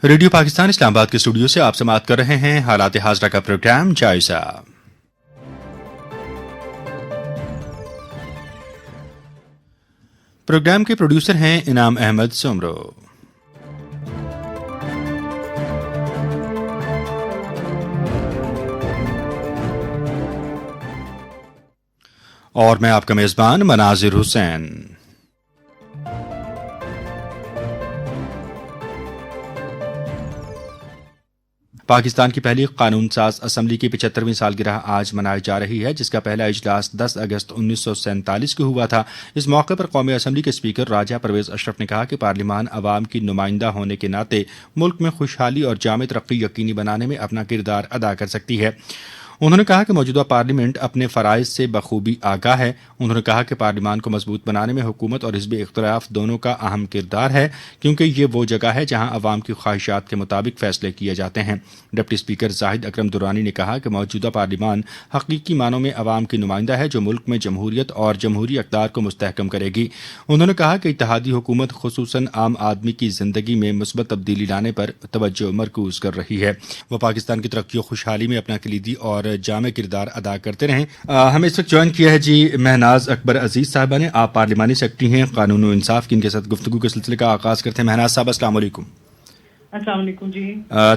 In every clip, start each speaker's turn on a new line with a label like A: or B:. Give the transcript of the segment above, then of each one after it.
A: Radio Pakistan اسلام آباد کے studio سے آپ سماعت کر رہے ہیں حالات حاضرہ کا پروگرام جائزہ۔ پروگرام کے پروڈیوسر ہیں انعام احمد سمرو۔ اور میں آپ کا میزبان مناظر حسین۔ پاکستان کی پہلی قانون ساز اسمبلی کی 75ویں سالگرہ آج منائی جا رہی ہے، جس کا پہلا اجلاس 10 اگست 1947 کو ہوا تھا۔ اس موقع پر قومی اسمبلی کے اسپیکر راجہ پرویز اشرف نے کہا کہ پارلیمان عوام کی نمائندہ ہونے کے ناطے ملک میں خوشحالی اور جامع ترقی یقینی بنانے میں اپنا کردار ادا کر سکتی ہے۔ انہوں نے کہا کہ موجودہ پارلیمنٹ اپنے فرائض سے بخوبی آگاہ ہے۔ انہوں نے کہا کہ پارلیمان کو مضبوط بنانے میں حکومت اور حزب اختلاف دونوں کا اہم کردار ہے، کیونکہ یہ وہ جگہ ہے جہاں عوام کی خواہشات کے مطابق فیصلے کیے جاتے ہیں۔ ڈپٹی اسپیکر زاہد اکرم درانی نے کہا کہ موجودہ پارلیمان حقیقی معنوں میں عوام کی نمائندہ ہے، جو ملک میں جمہوریت اور جمہوری اقدار کو مستحکم کرے گی۔ انہوں نے کہا کہ اتحادی حکومت خصوصاً عام آدمی کی زندگی میں مثبت تبدیلی لانے پر توجہ مرکوز کر رہی ہے۔ وہ پاکستان کی ترقی و خوشحالی میں اپنا کلیدی اور جامع کردار ادا کرتے رہیں۔ ہمیں اس وقت جوائن کیا ہے مہناز اکبر عزیز صاحبہ نے۔ آپ پارلیمانی سیکرٹری ہیں قانون و انصاف کی، ان کے ساتھ گفتگو کے سلسلے کا آغاز کرتے ہیں۔ مہناز صاحب السلام علیکم۔
B: السلام علیکم جی۔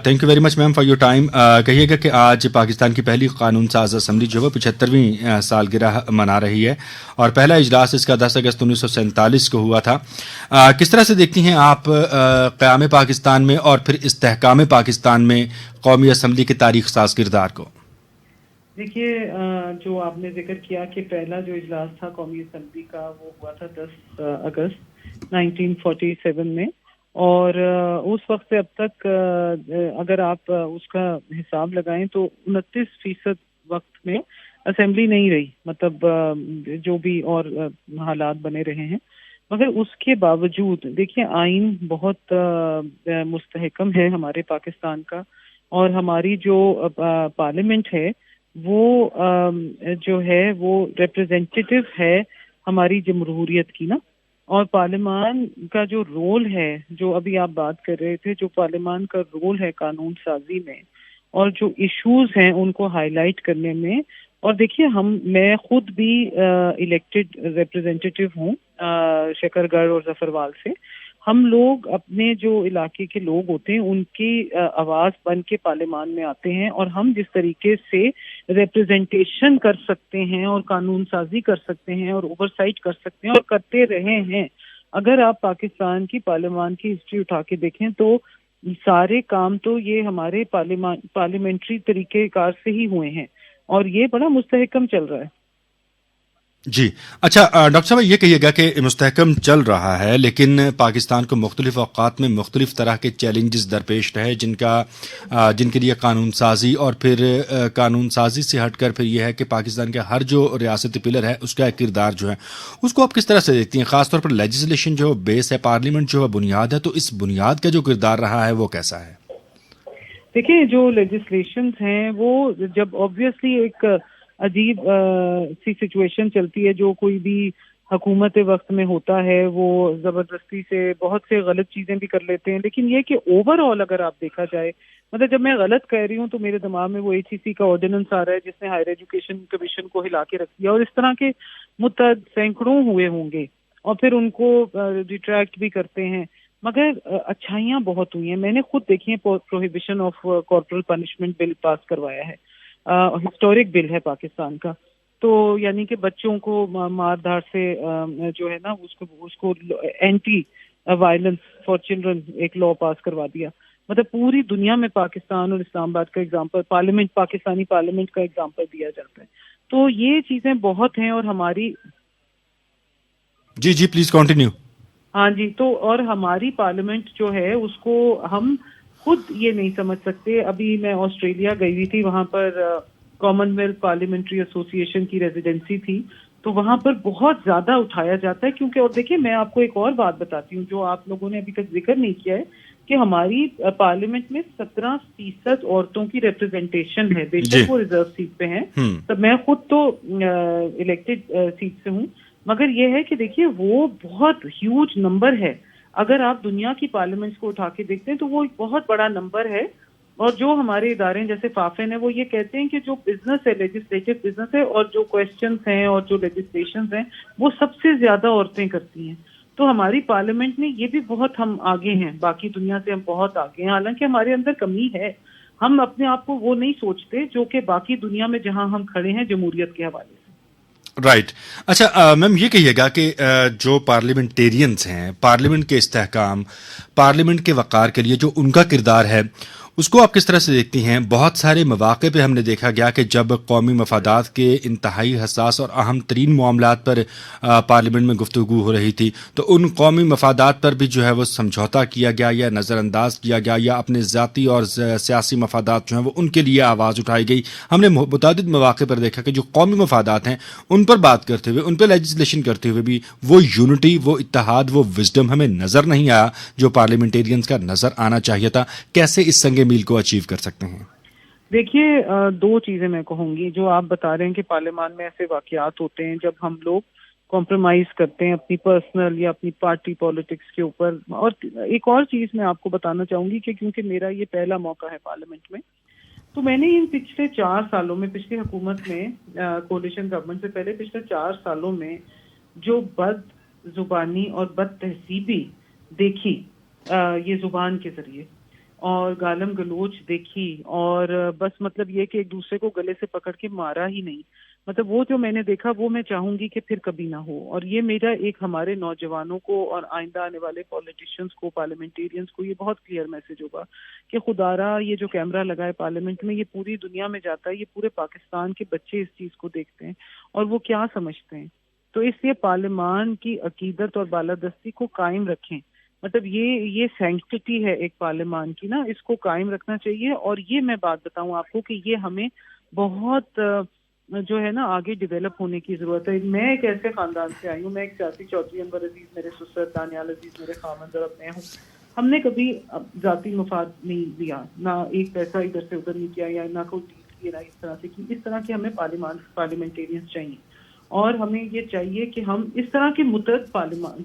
A: Thank you very much ma'am for your time. کہیے گا کہ آج پاکستان کی پہلی قانون ساز اسمبلی جو ہے 75ویں سالگرہ منا رہی ہے، اور پہلا اجلاس اس کا 10 اگست 1947 کو ہوا تھا۔ کس طرح سے دیکھتی ہیں آپ قیام پاکستان میں اور پھر استحکام پاکستان میں قومی اسمبلی کے تاریخ ساز کردار کو؟
B: دیکھیے، جو آپ نے ذکر کیا کہ پہلا جو اجلاس تھا قومی اسمبلی کا وہ ہوا تھا 10 اگست 1947 میں، اور اس وقت سے اب تک اگر آپ اس کا حساب لگائیں تو 29% وقت میں اسمبلی نہیں رہی، مطلب جو بھی اور حالات بنے رہے ہیں، مگر اس کے باوجود دیکھیے آئین بہت مستحکم ہے ہمارے پاکستان کا، اور ہماری جو پارلیمنٹ ہے وہ جو ہے وہ ریپرزینٹیٹیو ہے ہماری جمہوریت کی نا۔ اور پارلیمان کا جو رول ہے، جو ابھی آپ بات کر رہے تھے، جو پارلیمان کا رول ہے قانون سازی میں اور جو ایشوز ہیں ان کو ہائی لائٹ کرنے میں، اور دیکھیے میں خود بھی الیکٹڈ ریپرزینٹیٹیو ہوں شکر گڑھ اور ظفروال سے۔ ہم لوگ اپنے جو علاقے کے لوگ ہوتے ہیں ان کی آواز بن کے پارلیمان میں آتے ہیں، اور ہم جس طریقے سے ریپرزنٹیشن کر سکتے ہیں اور قانون سازی کر سکتے ہیں اور اوورسائٹ کر سکتے ہیں اور کرتے رہے ہیں۔ اگر آپ پاکستان کی پارلیمان کی ہسٹری اٹھا کے دیکھیں تو سارے کام تو یہ ہمارے پارلیمنٹری طریقہ کار سے ہی ہوئے ہیں، اور یہ بڑا مستحکم چل رہا ہے۔
A: جی اچھا، ڈاکٹر صاحب یہ کہیے گا کہ مستحکم چل رہا ہے، لیکن پاکستان کو مختلف اوقات میں مختلف طرح کے چیلنجز درپیش رہے، جن کے لیے قانون سازی اور پھر قانون سازی سے ہٹ کر پھر یہ ہے کہ پاکستان کا ہر جو ریاستی پلر ہے اس کا ایک کردار جو ہے اس کو آپ کس طرح سے دیکھتی ہیں؟ خاص طور پر لیجسلیشن جو بیس ہے، پارلیمنٹ جو ہے بنیاد ہے، تو اس بنیاد کا جو کردار رہا ہے وہ کیسا ہے؟
B: دیکھیں، جو لیجسلیشنز ہیں وہ جب آبویسلی ایک عجیب سی سچویشن چلتی ہے، جو کوئی بھی حکومت وقت میں ہوتا ہے وہ زبردستی سے بہت سے غلط چیزیں بھی کر لیتے ہیں، لیکن یہ کہ اوور آل اگر آپ دیکھا جائے، مطلب جب میں غلط کہہ رہی ہوں تو میرے دماغ میں وہ ACC کا آرڈیننس آ رہا ہے جس نے ہائر ایجوکیشن کمیشن کو ہلا کے رکھ دیا، اور اس طرح کے متعدد سینکڑوں ہوئے ہوں گے، اور پھر ان کو ریٹریکٹ بھی کرتے ہیں، مگر اچھائیاں بہت ہوئی ہیں۔ میں نے خود دیکھی ہے، پروہیبیشن آف کارپورل پنشمنٹ بل پاس کروایا ہے، ہسٹورک بل ہے پاکستان کا، تو یعنی کہ بچوں کو مار دھاڑ سے جو ہے نا اس کو اینٹی وائلنس فار چلڈرن ایک لا پاس کروا دیا۔ مطلب پوری دنیا میں پاکستان اور اسلام آباد کا ایگزامپل، پاکستانی پارلیمنٹ کا ایگزامپل دیا جاتا ہے، تو یہ چیزیں بہت ہیں۔ اور ہماری
A: جی پلیز کنٹینیو۔
B: ہاں جی، تو اور ہماری پارلیمنٹ جو ہے اس کو ہم خود یہ نہیں سمجھ سکتے۔ ابھی میں آسٹریلیا گئی ہوئی تھی، وہاں پر کامن ویلتھ پارلیمنٹری ایسوسی ایشن کی ریزیڈنسی تھی، تو وہاں پر بہت زیادہ اٹھایا جاتا ہے، کیونکہ اور دیکھیں میں آپ کو ایک اور بات بتاتی ہوں جو آپ لوگوں نے ابھی تک ذکر نہیں کیا ہے، کہ ہماری پارلیمنٹ میں 17% عورتوں کی ریپرزنٹیشن ہے، بے شک وہ ریزرو سیٹ پہ ہیں، تو میں خود تو الیکٹڈ سیٹ سے ہوں، مگر یہ ہے کہ دیکھیے وہ بہت ہیوج نمبر ہے۔ اگر آپ دنیا کی پارلیمنٹس کو اٹھا کے دیکھتے ہیں تو وہ ایک بہت بڑا نمبر ہے. اور جو ہمارے ادارے جیسے فافین ہے وہ یہ کہتے ہیں کہ جو بزنس ہے، لیجسلیٹو بزنس ہے، اور جو کوشچنس ہیں اور جو لیجسلیشنز ہیں وہ سب سے زیادہ عورتیں کرتی ہیں. تو ہماری پارلیمنٹ میں یہ بھی بہت ہم آگے ہیں، باقی دنیا سے ہم بہت آگے ہیں. حالانکہ ہمارے اندر کمی ہے، ہم اپنے آپ کو وہ نہیں سوچتے جو کہ باقی دنیا میں جہاں ہم کھڑے ہیں جمہوریت کے حوالے سے.
A: رائٹ. اچھا میم یہ کہیے گا کہ جو پارلیمنٹیرینز ہیں، پارلیمنٹ کے استحکام، پارلیمنٹ کے وقار کے لیے جو ان کا کردار ہے اس کو آپ کس طرح سے دیکھتی ہیں؟ بہت سارے مواقع پہ ہم نے دیکھا گیا کہ جب قومی مفادات کے انتہائی حساس اور اہم ترین معاملات پر پارلیمنٹ میں گفتگو ہو رہی تھی تو ان قومی مفادات پر بھی جو ہے وہ سمجھوتا کیا گیا یا نظر انداز کیا گیا، یا اپنے ذاتی اور سیاسی مفادات جو ہیں وہ ان کے لیے آواز اٹھائی گئی. ہم نے متعدد مواقع پر دیکھا کہ جو قومی مفادات ہیں ان پر بات کرتے ہوئے، ان پہ لیجسلیشن کرتے ہوئے بھی وہ یونٹی، وہ اتحاد، وہ وزڈم ہمیں نظر نہیں آیا جو پارلیمنٹیرینز کا نظر آنا چاہیے تھا. کیسے اس سنگ میل کو اچیو کر سکتے ہیں؟
B: دیکھیے، دو چیزیں میں کہوں گی. جو آپ بتا رہے ہیں کہ پارلیمان میں ایسے واقعات ہوتے ہیں جب ہم لوگ کمپرومائز کرتے ہیں اپنی پرسنل یا اپنی پارٹی پالیٹکس کے اوپر. اور ایک اور چیز میں آپ کو بتانا چاہوں گی کہ کیونکہ میرا یہ پہلا موقع ہے پارلیمنٹ میں، تو میں نے ان پچھلے 4 سالوں میں، پچھلی حکومت میں، کولیشن گورنمنٹ سے پہلے پچھلے 4 سالوں میں جو بد زبانی اور بد تہذیبی دیکھی یہ زبان کے ذریعے، اور گالم گلوچ دیکھی، اور بس مطلب یہ کہ ایک دوسرے کو گلے سے پکڑ کے مارا ہی نہیں، مطلب وہ جو میں نے دیکھا وہ میں چاہوں گی کہ پھر کبھی نہ ہو. اور یہ میرا ایک ہمارے نوجوانوں کو اور آئندہ آنے والے پولیٹیشینز کو، پارلیمنٹیرینز کو یہ بہت کلیئر میسج ہوگا کہ خدا را یہ جو کیمرہ لگا ہے پارلیمنٹ میں یہ پوری دنیا میں جاتا ہے، یہ پورے پاکستان کے بچے اس چیز کو دیکھتے ہیں اور وہ کیا سمجھتے ہیں. تو اس لیے پارلیمان کی عقیدت اور بالادستی کو قائم رکھیں. مطلب یہ سینکٹیٹی ہے ایک پارلیمان کی نا، اس کو قائم رکھنا چاہیے. اور یہ میں بات بتاؤں آپ کو کہ یہ ہمیں بہت جو ہے نا آگے ڈیولپ ہونے کی ضرورت ہے. میں ایک ایسے خاندان سے آئی ہوں، میں ایک سیاسی چودھری انور عزیز میرے سسر، دانیال عزیز میرے خامند اور میں ہوں. ہم نے کبھی ذاتی مفاد نہیں لیا، نہ ایک پیسہ ادھر سے ادھر نہیں کیا، یا نہ کوئی ڈیل کی، نہ اس طرح سے کی. اس طرح کے ہمیں پارلیمنٹیرینز چاہیے، اور ہمیں یہ چاہیے کہ ہم اس طرح کے متعدد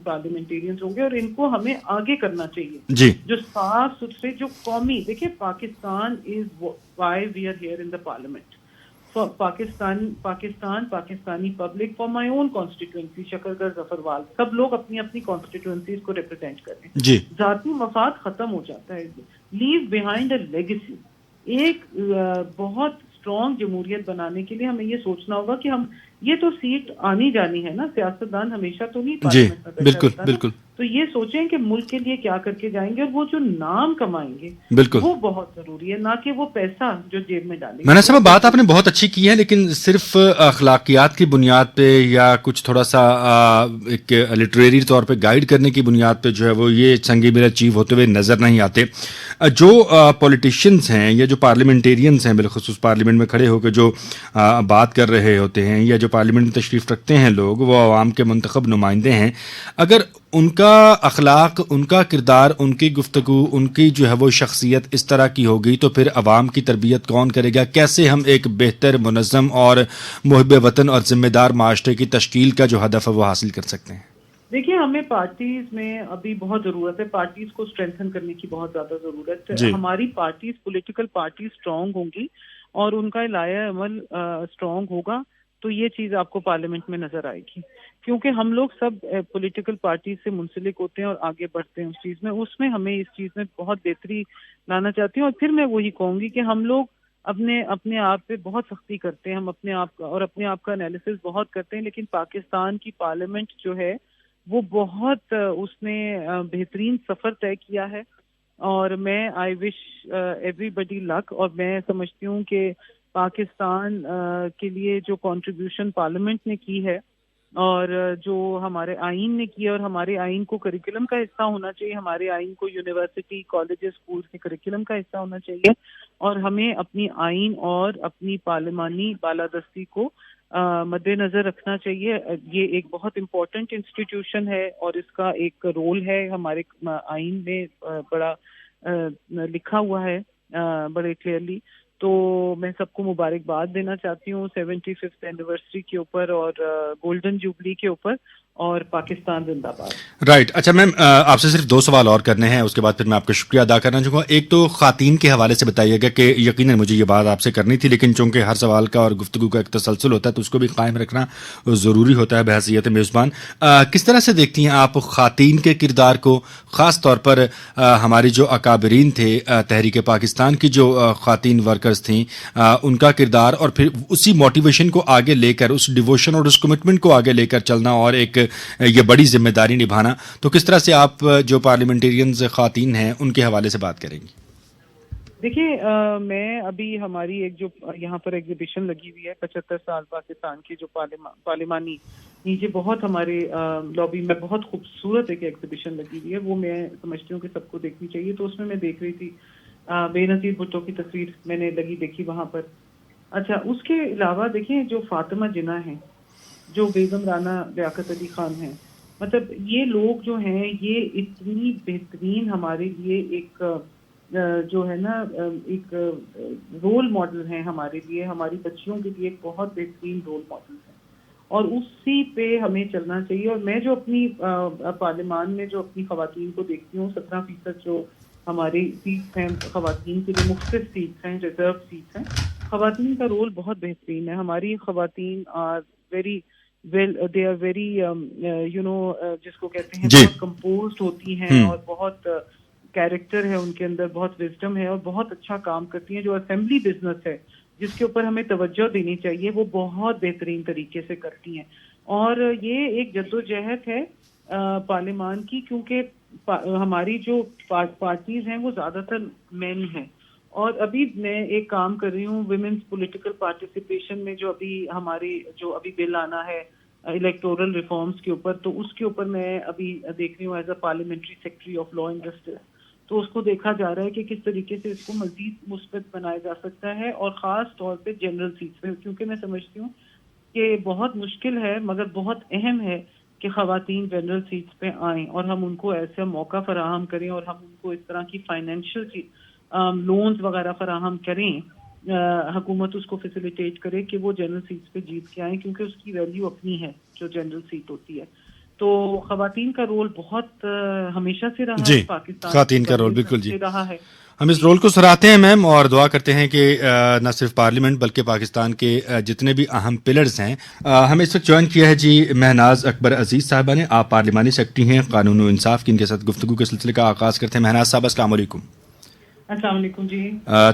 B: پارلیمنٹیرینز ہوں گے اور ان کو ہمیں آگے کرنا چاہیے
A: جی.
B: جو صاف ستھرے، جو قومی. دیکھیں Pakistan is why we are here in the parliament. Pakistani public, for my own constituency Shakargarh Zafarwal, سب لوگ اپنی اپنی کانسٹیٹوئنسیز کو ریپرزینٹ کریں.
A: جی.
B: ذاتی مفاد ختم ہو جاتا ہے. لیو بیہائنڈ اے لیگیسی. ایک بہت اسٹرانگ جمہوریت بنانے کے لیے ہمیں یہ سوچنا ہوگا کہ ہم، یہ تو سیٹ آنی جانی ہے نا، سیاستدان ہمیشہ تو نہیں پارلیمنٹ میں بیٹھا
A: بالکل
B: رہتا نا.
A: بالکل.
B: تو یہ سوچیں کہ ملک کے لیے کیا کر کے جائیں گے، اور وہ جو نام کمائیں گے
A: بالکل
B: وہ بہت ضروری ہے، نہ کہ وہ پیسہ جو جیب میں ڈالیں گے.
A: میں نے سمجھا بات آپ نے بہت اچھی کی ہے، لیکن صرف اخلاقیات کی بنیاد پہ یا کچھ تھوڑا سا ایک لٹریری طور پہ گائیڈ کرنے کی بنیاد پہ جو ہے وہ یہ سنگ میل اچیو ہوتے ہوئے نظر نہیں آتے. جو پولیٹیشینز ہیں یا جو پارلیمنٹیرینز ہیں، بالخصوص پارلیمنٹ میں کھڑے ہو کے جو بات کر رہے ہوتے ہیں یا جو پارلیمنٹ میں تشریف رکھتے ہیں لوگ، وہ عوام کے منتخب نمائندے ہیں. اگر ان کا اخلاق، ان کا کردار، ان کی گفتگو، ان کی جو ہے وہ شخصیت اس طرح کی ہوگی تو پھر عوام کی تربیت کون کرے گا؟ کیسے ہم ایک بہتر، منظم اور محب وطن اور ذمہ دار معاشرے کی تشکیل کا جو ہدف ہے وہ حاصل کر سکتے ہیں؟
B: دیکھیے، ہمیں پارٹیز میں ابھی بہت ضرورت ہے، پارٹیز کو اسٹرینتھن کرنے کی بہت زیادہ ضرورت ہے. ہماری پارٹیز، پولیٹیکل پارٹیز اسٹرانگ ہوں گی اور ان کا لائحہ عمل اسٹرانگ ہوگا تو یہ چیز آپ کو پارلیمنٹ میں نظر آئے گی. کیونکہ ہم لوگ سب پولیٹیکل پارٹیز سے منسلک ہوتے ہیں اور آگے بڑھتے ہیں اس میں ہمیں اس چیز میں بہت بہتری لانا چاہتی ہوں. اور پھر میں وہی کہوں گی کہ ہم لوگ اپنے آپ پہ بہت سختی کرتے ہیں، ہم اپنے آپ کا اور اپنے آپ کا انالیسس بہت کرتے ہیں، لیکن پاکستان کی پارلیمنٹ جو ہے وہ بہت اس نے بہترین سفر طے کیا ہے. اور میں آئی وش ایوری بڈی لک. اور میں سمجھتی ہوں کہ پاکستان کے لیے جو کنٹریبیوشن پارلیمنٹ نے کی ہے اور جو ہمارے آئین نے کیا، اور ہمارے آئین کو کریکولم کا حصہ ہونا چاہیے، ہمارے آئین کو یونیورسٹی، کالجز، اسکول کے کریکولم کا حصہ ہونا چاہیے. اور ہمیں اپنی آئین اور اپنی پارلیمانی بالادستی کو مد نظر رکھنا چاہیے. یہ ایک بہت امپورٹنٹ انسٹیٹیوشن ہے اور اس کا ایک رول ہے ہمارے آئین میں بڑا لکھا ہوا ہے بڑے کلیئرلی. تو میں سب کو مبارکباد دینا چاہتی ہوں 75th اینیورسری کے اوپر اور گولڈن جوبلی کے اوپر. اور پاکستان زندہ باد۔
A: رائٹ، اچھا میم، آپ سے صرف 2 سوال اور کرنے ہیں، اس کے بعد پھر میں آپ کا شکریہ ادا کرنا چاہوں گا۔ ایک تو خواتین کے حوالے سے بتائیے گا کہ یقیناً مجھے یہ بات آپ سے کرنی تھی، لیکن چونکہ ہر سوال کا اور گفتگو کا ایک تسلسل ہوتا ہے تو اس کو بھی قائم رکھنا ضروری ہوتا ہے بحیثیت میزبان۔ کس طرح سے دیکھتی ہیں آپ خواتین کے کردار کو، خاص طور پر ہماری جو اکابرین تھے تحریک پاکستان کی جو خواتین ورکرز تھیں، ان کا کردار، اور پھر اسی موٹیویشن کو آگے لے کر، اس ڈیووشن اور اس کمٹمنٹ کو آگے لے کر چلنا اور ایک یہ بڑی ذمہ داری نبھانا، تو کس طرح سے آپ جو پارلیمنٹیرینز خواتین ہیں ان کے حوالے سے بات کریں گی؟
B: دیکھیے، میں ابھی ہماری ایک جو یہاں پر ایگزیبیشن لگی ہوئی ہے 75 سال پاکستان کی، جو پارلیمانی نیچے بہت ہمارے لابی میں بہت خوبصورت ایک ایگزیبیشن لگی ہوئی ہے، وہ میں سمجھتی ہوں کہ سب کو دیکھنی چاہیے۔ تو اس میں دیکھ رہی تھی بے نظیر بھٹو کی تصویر میں نے دیکھی وہاں پر۔ اچھا، اس کے علاوہ دیکھیں جو فاطمہ جناح ہیں، جو بیگم رانا لیاقت علی خان ہیں، مطلب یہ لوگ جو ہیں یہ اتنی بہترین ہمارے لیے ایک جو ہے نا ایک رول ماڈل ہیں ہمارے لیے، ہماری بچیوں کے لیے ایک بہت بہترین رول ماڈل ہیں، اور اسی پہ ہمیں چلنا چاہیے۔ اور میں جو اپنی پارلیمان میں جو اپنی خواتین کو دیکھتی ہوں، 17% جو ہماری سیٹس ہیں خواتین کے لیے، مختص سیٹس ہیں، ریزرو سیٹس ہیں، خواتین کا رول بہت بہترین ہے۔ ہماری خواتین are very they are very جس کو کہتے ہیں
A: جی،
B: بہت کمپوزڈ ہوتی ہیں، اور بہت کیریکٹر ہے ان کے اندر، بہت وزڈم ہے، اور بہت اچھا کام کرتی ہیں۔ جو اسمبلی بزنس ہے جس کے اوپر ہمیں توجہ دینی چاہیے، وہ بہت بہترین طریقے سے کرتی ہیں۔ اور یہ ایک جدوجہد ہے پارلیمان کی، کیونکہ ہماری جو پارٹیز ہیں وہ زیادہ تر مین ہیں۔ اور ابھی میں ایک کام کر رہی ہوں ویمنس پولیٹیکل پارٹیسپیشن میں، جو ابھی بل آنا ہے الیکٹورل ریفارمز کے اوپر، تو اس کے اوپر میں ابھی دیکھ رہی ہوں as a parliamentary secretary of law and justice. تو اس کو دیکھا جا رہا ہے کہ کس طریقے سے اس کو مزید مثبت بنایا جا سکتا ہے، اور خاص طور پہ جنرل سیٹس پہ، کیونکہ میں سمجھتی ہوں کہ بہت مشکل ہے مگر بہت اہم ہے کہ خواتین جنرل سیٹس پہ آئیں، اور ہم ان کو ایسا موقع فراہم کریں، اور ہم ان کو اس طرح کی فائنینشیل لونز وغیرہ فراہم کریں، حکومت اس کو فیسیلیٹیٹ کرے کہ وہ جنرل سیٹس پہ جیت کے آئیں، کیونکہ اس کی ویلیو اپنی ہے جو جنرل سیٹ ہوتی ہے۔ تو خواتین کا رول بہت ہمیشہ سے رہا
A: جی،
B: ہے پاکستان
A: خواتین کا رول بالکل جی،
B: سے رہا ہے۔
A: ہم اس رول کو سراہتے ہیں میم، اور دعا کرتے ہیں کہ نہ صرف پارلیمنٹ بلکہ پاکستان کے جتنے بھی اہم پلرز ہیں۔ ہمیں اس وقت جوائن کیا ہے جی مہناز اکبر عزیز صاحبہ نے، آپ پارلیمانی سیکرٹری ہیں قانون و انصاف کی، ان کے ساتھ گفتگو کے سلسلے کا آغاز کرتے ہیں۔ مہناز صاحب السلام علیکم۔
B: السلام علیکم جی۔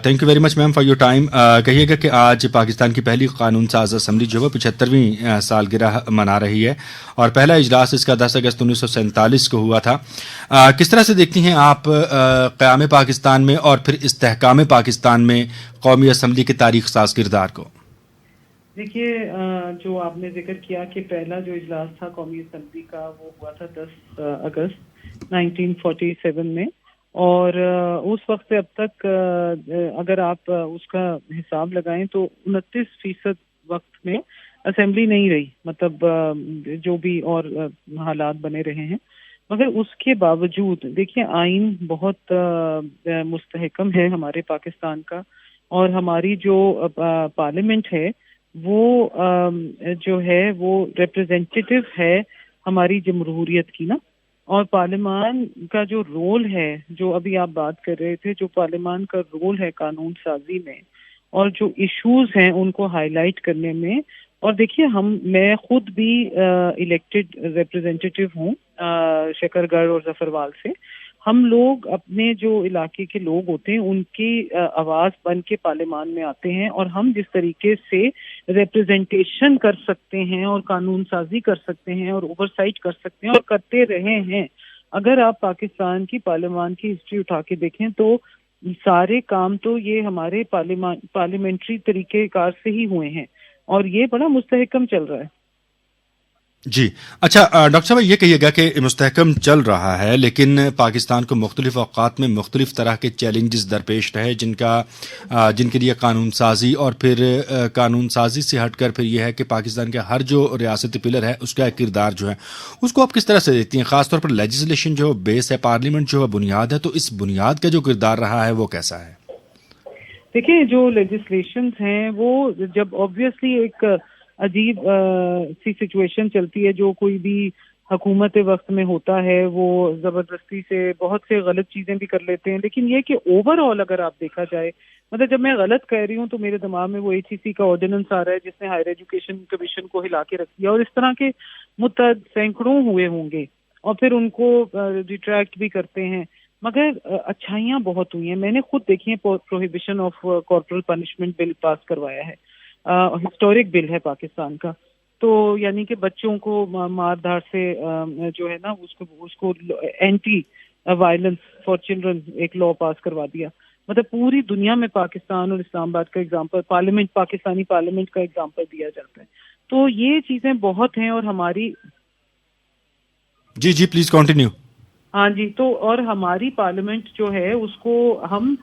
A: Thank you very much ma'am for your time. کہیے گا کہ آج پاکستان کی پہلی قانون ساز اسمبلی جو ہے 75ویں سالگرہ منا رہی ہے، اور پہلا اجلاس اس کا 10 اگست 1947 کو ہوا تھا۔ کس طرح سے دیکھتی ہیں آپ قیام پاکستان میں اور پھر استحکام پاکستان میں قومی اسمبلی کے تاریخ ساز کردار کو؟
B: دیکھیے، جو آپ نے ذکر کیا کہ پہلا جو اجلاس تھا قومی اسمبلی کا وہ ہوا تھا 10 اگست 1947 میں، اور اس وقت سے اب تک اگر آپ اس کا حساب لگائیں تو 29% وقت میں اسمبلی نہیں رہی، مطلب جو بھی اور حالات بنے رہے ہیں، مگر اس کے باوجود دیکھیے آئین بہت مستحکم ہے ہمارے پاکستان کا، اور ہماری جو پارلیمنٹ ہے وہ جو ہے وہ ریپرزینٹیٹیو ہے ہماری جمہوریت کی نا۔ اور پارلیمان کا جو رول ہے، جو ابھی آپ بات کر رہے تھے، جو پارلیمان کا رول ہے قانون سازی میں اور جو ایشوز ہیں ان کو ہائی لائٹ کرنے میں، اور دیکھیے میں خود بھی الیکٹڈ ریپرزینٹیٹیو ہوں شکر گڑھ اور ظفروال سے۔ ہم لوگ اپنے جو علاقے کے لوگ ہوتے ہیں ان کی آواز بن کے پارلیمان میں آتے ہیں، اور ہم جس طریقے سے ریپرزینٹیشن کر سکتے ہیں اور قانون سازی کر سکتے ہیں اور اوور سائٹ کر سکتے ہیں اور کرتے رہے ہیں۔ اگر آپ پاکستان کی پارلیمان کی ہسٹری اٹھا کے دیکھیں تو سارے کام تو یہ ہمارے پارلیمنٹری طریقہ کار سے ہی ہوئے ہیں، اور یہ بڑا مستحکم چل رہا ہے۔
A: جی، اچھا ڈاکٹر صاحب یہ کہیے گا کہ مستحکم چل رہا ہے، لیکن پاکستان کو مختلف اوقات میں مختلف طرح کے چیلنجز درپیش رہے، جن کے لیے قانون سازی، اور پھر قانون سازی سے ہٹ کر پھر یہ ہے کہ پاکستان کے ہر جو ریاستی پلر ہے اس کا ایک کردار جو ہے اس کو آپ کس طرح سے دیکھتی ہیں؟ خاص طور پر لیجسلیشن جو بیس ہے، پارلیمنٹ جو ہے بنیاد ہے، تو اس بنیاد کا جو کردار رہا ہے وہ کیسا ہے؟
B: دیکھیں جو لیجسلیشنز ہیں وہ جب آبویسلی ایک عجیب سی سچویشن چلتی ہے، جو کوئی بھی حکومت وقت میں ہوتا ہے وہ زبردستی سے بہت سے غلط چیزیں بھی کر لیتے ہیں. لیکن یہ کہ اوور آل اگر آپ دیکھا جائے, مطلب جب میں غلط کہہ رہی ہوں تو میرے دماغ میں وہ HEC کا آرڈیننس آ رہا ہے جس نے ہائر ایجوکیشن کمیشن کو ہلا کے رکھ دیا, اور اس طرح کے متعدد سینکڑوں ہوئے ہوں گے اور پھر ان کو ریٹریکٹ بھی کرتے ہیں. مگر اچھائیاں بہت ہوئی ہیں. میں نے خود دیکھی ہیں, پروہیبیشن آف کارپورل پنشمنٹ بل پاس کروایا ہے, ہسٹورک بل ہے پاکستان کا. تو یعنی کہ بچوں کو مار دھاڑ سے جو ہے نا اس کو اینٹی وائلنس فار چلڈرن ایک لا پاس کروا دیا. مطلب پوری دنیا میں پاکستان اور اسلام آباد کا ایگزامپل, پارلیمنٹ, پاکستانی پارلیمنٹ کا ایگزامپل دیا جاتا ہے. تو یہ چیزیں بہت ہیں. اور ہماری
A: جی پلیز کنٹینیو.
B: ہاں جی, تو اور ہماری پارلیمنٹ جو ہے اس کو ہم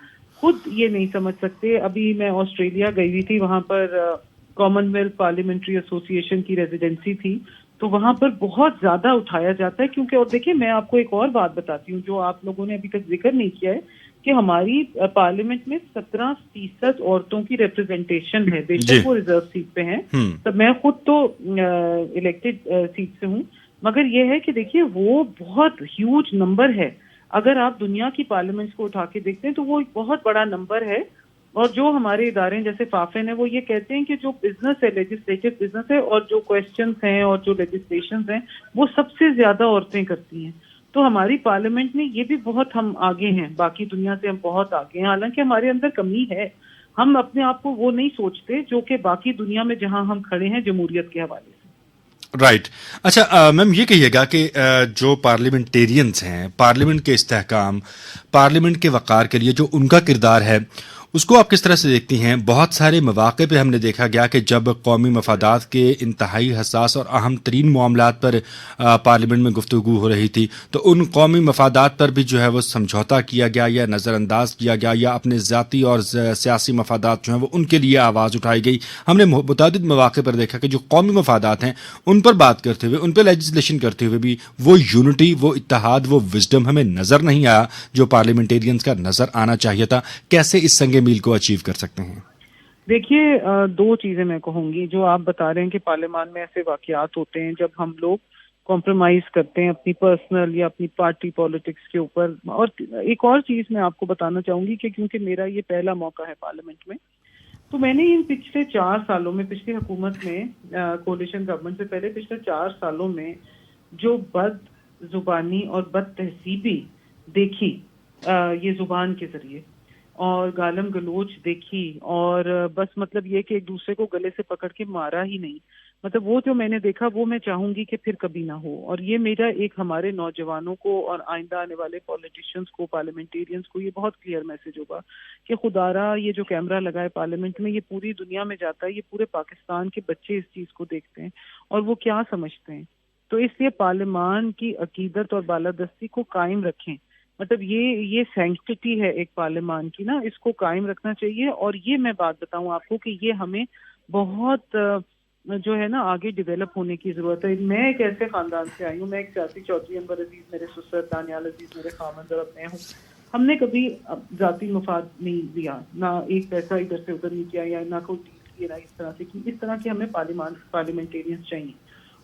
B: خود یہ نہیں سمجھ سکتے. ابھی میں آسٹریلیا گئی ہوئی تھی, وہاں پر کامن ویلتھ پارلیمنٹری ایسوسی ایشن کی ریزیڈنسی تھی, تو وہاں پر بہت زیادہ اٹھایا جاتا ہے. کیونکہ اور دیکھیں میں آپ کو ایک اور بات بتاتی ہوں جو آپ لوگوں نے ابھی تک ذکر نہیں کیا ہے, کہ ہماری پارلیمنٹ میں 17% عورتوں کی ریپرزنٹیشن ہے. بے شک وہ ریزرو سیٹ پہ ہیں, تو میں خود تو الیکٹڈ سیٹ سے ہوں, مگر یہ ہے کہ دیکھیے وہ بہت ہیوج نمبر ہے. اگر آپ دنیا کی پارلیمنٹس کو اٹھا کے دیکھتے ہیں تو وہ ایک بہت بڑا نمبر ہے. اور جو ہمارے ادارے جیسے فافن ہے وہ یہ کہتے ہیں کہ جو بزنس ہے, لیجسلیٹو بزنس ہے, اور جو کوسچنس ہیں اور جو لیجسلیشنز ہیں وہ سب سے زیادہ عورتیں کرتی ہیں. تو ہماری پارلیمنٹ میں یہ بھی بہت ہم آگے ہیں, باقی دنیا سے ہم بہت آگے ہیں. حالانکہ ہمارے اندر کمی ہے, ہم اپنے آپ کو وہ نہیں سوچتے جو کہ باقی دنیا میں جہاں ہم کھڑے ہیں جمہوریت کے حوالے سے.
A: رائٹ. اچھا میم, یہ کہیے گا کہ جو پارلیمنٹیرینز ہیں, پارلیمنٹ کے استحکام, پارلیمنٹ کے وقار کے لیے جو ان کا کردار ہے اس کو آپ کس طرح سے دیکھتی ہیں؟ بہت سارے مواقع پہ ہم نے دیکھا گیا کہ جب قومی مفادات کے انتہائی حساس اور اہم ترین معاملات پر پارلیمنٹ میں گفتگو ہو رہی تھی تو ان قومی مفادات پر بھی جو ہے وہ سمجھوتا کیا گیا یا نظر انداز کیا گیا, یا اپنے ذاتی اور سیاسی مفادات جو ہیں وہ ان کے لیے آواز اٹھائی گئی. ہم نے متعدد مواقع پر دیکھا کہ جو قومی مفادات ہیں ان پر بات کرتے ہوئے, ان پہ لیجسلیشن کرتے ہوئے بھی وہ یونٹی, وہ اتحاد, وہ وزڈم ہمیں نظر نہیں آیا جو پارلیمنٹیرینز کا نظر آنا چاہیے تھا. کیسے اس سنگ میل کو اچیو کر سکتے ہیں؟
B: دیکھیے دو چیزیں میں کہوں گی. جو آپ بتا رہے ہیں کہ پارلیمان میں ایسے واقعات ہوتے ہیں جب ہم لوگ کمپرومائز کرتے ہیں اپنی پرسنل یا اپنی پارٹی پالیٹکس کے اوپر. اور ایک اور چیز میں آپ کو بتانا چاہوں گی کہ کیونکہ میرا یہ پہلا موقع ہے پارلیمنٹ میں, تو میں نے ان پچھلے 4 سالوں میں, پچھلی حکومت میں, کولیشن گورنمنٹ سے پہلے پچھلے 4 سالوں میں جو بد زبانی اور بد تہذیبی دیکھی یہ زبان کے ذریعے, اور گالم گلوچ دیکھی, اور بس مطلب یہ کہ ایک دوسرے کو گلے سے پکڑ کے مارا ہی نہیں, مطلب وہ جو میں نے دیکھا وہ میں چاہوں گی کہ پھر کبھی نہ ہو. اور یہ میرا ایک ہمارے نوجوانوں کو اور آئندہ آنے والے پولیٹیشینز کو, پارلیمنٹیرینز کو یہ بہت کلیئر میسج ہوگا کہ خدا را یہ جو کیمرہ لگا ہے پارلیمنٹ میں یہ پوری دنیا میں جاتا ہے, یہ پورے پاکستان کے بچے اس چیز کو دیکھتے ہیں اور وہ کیا سمجھتے ہیں. تو اس لیے پارلیمان کی عقیدت اور بالادستی کو قائم رکھیں. مطلب یہ سینکٹیٹی ہے ایک پارلیمان کی نا, اس کو قائم رکھنا چاہیے. اور یہ میں بات بتاؤں آپ کو کہ یہ ہمیں بہت جو ہے نا آگے ڈیولپ ہونے کی ضرورت ہے. میں ایک ایسے خاندان سے آئی ہوں, میں ایک سیاسی چودھری انور عزیز میرے سسر, دانیال عزیز میرے خاوند اور میں ہوں. ہم نے کبھی ذاتی مفاد نہیں دیا, نہ ایک پیسہ ادھر سے ادھر نہیں کیا, یا نہ کوئی ڈیل کی, نہ اس طرح سے کی. اس طرح کے ہمیں پارلیمنٹیرینز چاہیے,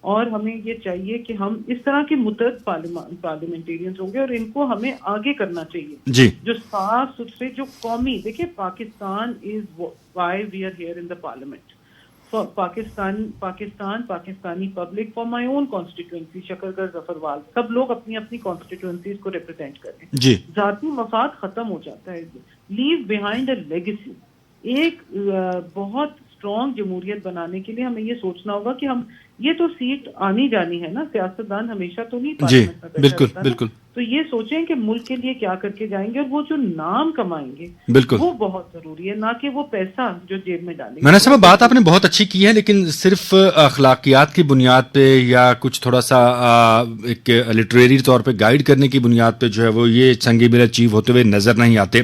B: اور ہمیں یہ چاہیے کہ ہم اس طرح کے متعدد پارلیمنٹیرینز ہوں گے اور ان کو ہمیں آگے کرنا چاہیے
A: جی.
B: جو صاف ستھرے, جو قومی, دیکھیں Pakistan is why we are here in the parliament. Pakistani public, for my own constituency Shakargarh Zafarwal, سب لوگ اپنی اپنی کانسٹیٹوئنسیز کو ریپرزینٹ کریں
A: جی.
B: ذاتی مفاد ختم ہو جاتا ہے. لیو بیہائنڈ اے لیگیسی. ایک بہت اسٹرانگ جمہوریت بنانے کے لیے ہمیں یہ سوچنا ہوگا کہ ہم, یہ تو سیٹ آنی جانی ہے نا, سیاستدان ہمیشہ تو نہیں پارلیمنٹ میں
A: بالکل بالکل,
B: تو یہ سوچیں کہ ملک کے لیے کیا کر کے جائیں گے, اور وہ جو نام کمائیں گے
A: بالکل
B: وہ بہت ضروری ہے, نہ کہ وہ پیسہ جو جیب میں ڈالیں گے.
A: میں نے سمجھا بات آپ نے بہت اچھی کی ہے, لیکن صرف اخلاقیات کی بنیاد پہ یا کچھ تھوڑا سا ایک لٹریری طور پہ گائیڈ کرنے کی بنیاد پہ جو ہے وہ یہ سنگ میل اچیو ہوتے ہوئے نظر نہیں آتے.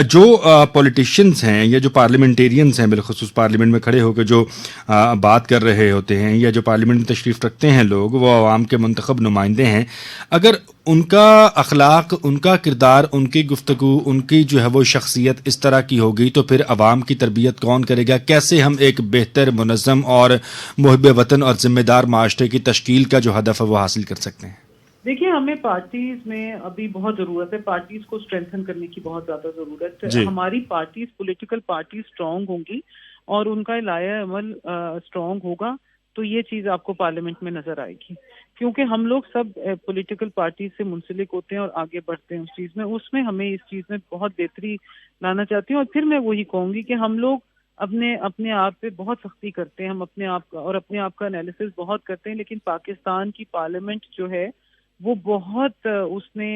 A: جو پولیٹیشینز ہیں یا جو پارلیمنٹیرینز ہیں, بالخصوص پارلیمنٹ میں کھڑے ہو کے جو بات کر رہے ہوتے ہیں, یا جو پارلیمنٹ میں تشریف رکھتے ہیں لوگ، وہ عوام کے منتخب نمائندے ہیں، اگر ان کا اخلاق، ان کا کردار، ان کی گفتگو، ان کی جو ہے وہ شخصیت اس طرح کی ہوگی تو پھر عوام کی تربیت کون کرے گا؟ کیسے ہم ایک بہتر، منظم اور محب وطن اور ذمہ دار معاشرے کی تشکیل کا جو ہدف ہے وہ حاصل کر سکتے ہیں؟
B: دیکھیے، ہمیں پارٹیز میں ابھی بہت ضرورت ہے، پارٹیز کو اسٹرینتھن کرنے کی بہت زیادہ ضرورت ہے.
A: جی
B: ہماری پارٹیز، پولیٹیکل پارٹیز اسٹرانگ ہوں گی اور ان کا لائحہ عمل اسٹرانگ ہوگا تو یہ چیز آپ کو پارلیمنٹ میں نظر آئے گی، کیونکہ ہم لوگ سب پولیٹیکل پارٹیز سے منسلک ہوتے ہیں اور آگے بڑھتے ہیں اس میں ہمیں اس چیز میں بہت بہتری لانا چاہتی ہوں. اور پھر میں وہی کہوں گی کہ ہم لوگ اپنے آپ پہ بہت سختی کرتے ہیں، ہم اپنے آپ کا انالیسس بہت کرتے ہیں، لیکن پاکستان کی پارلیمنٹ جو ہے وہ بہت اس نے